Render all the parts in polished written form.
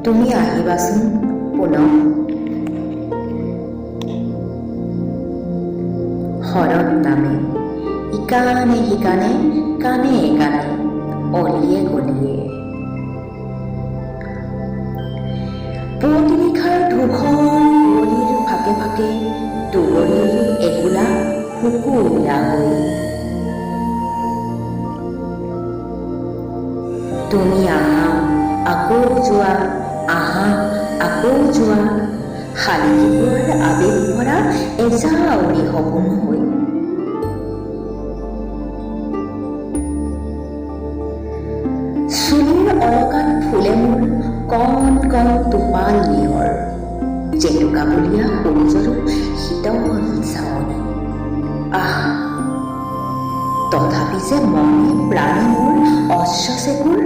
তুমি আহিবাচোন পুনঃ। শৰৎ নামে ইকানে সিকানে কানে কানে অলিয়ে গলিয়ে। পুৱতি নিশাৰ ধূসৰ কুঁৱলীৰ ফাকে ফাকে দুবৰিৰ একুলা শুকুৰা হৈ। তুমি আহা আকৌ যোৱা, আহা আকৌ যোৱা, শালিকীবোৰৰ আবেগ ভৰা এজাউৰি সপোন হৈ। চুলিৰ অলকাত ফুলে মোৰ কণ কণ টোপাল নিয়ৰ, জেতুকা বুলীয়া সূৰ্যৰো শীতল চাৱনি। আহ, তথাপি যে মনে প্ৰাণে মোৰ অশ্বচেকুৰ।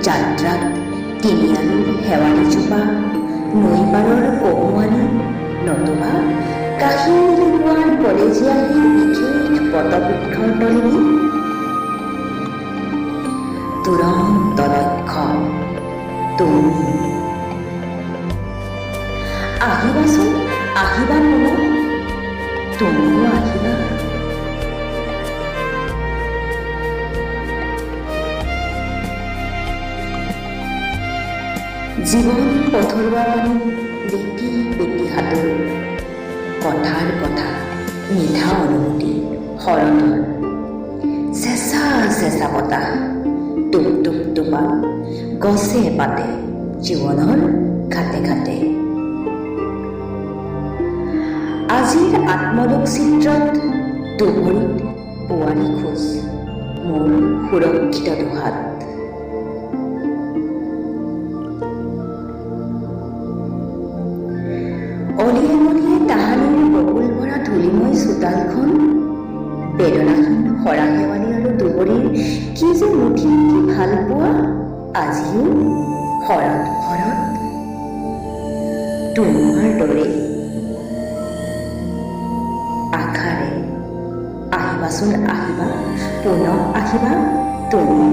যাত্ৰাত তিনিআলিৰ শেৱালিজোপা, নৈপাৰৰ কহুৱানী, নতুবা কাহিনী লোৱাৰ কলেজীয়াহীৰ বিশেষ পটবৃক্ষৰ তলিনী। তুৰন্ত লক্ষ্য তুমি। আহিবাচোন, আহিবা পুনঃ, তুমিও আহিবা। জীৱন পথৰুৱা পানী লেটি পেটি সাঁতোৰ, কথাৰ কথা মিঠা অনুভূতি শৰতৰ। চেঁচা চেঁচা বতাহ, টুপ টুপ টোপা, গছে পাতে জীৱনৰ ঘাটে ঘাটে। আজিৰ আত্মলোক চিত্ৰত দুভৰিত পোৱালি খোজ, মোৰ সুৰক্ষিত দুহাত। অলিয়ে গলিয়ে তাহানিৰ বকুল ভৰা ধূলিময় চোতালখন, বেদনাহীন সৰা শেৱালি আৰু দুবৰিৰ কি যে মুঠি মুঠি ভাল পোৱা। আজিও শৰৎ শৰৎ তোমাৰ দৰে আশাৰে। আহিবাচোন আহিবা, পুনঃ আহিবা তুমি।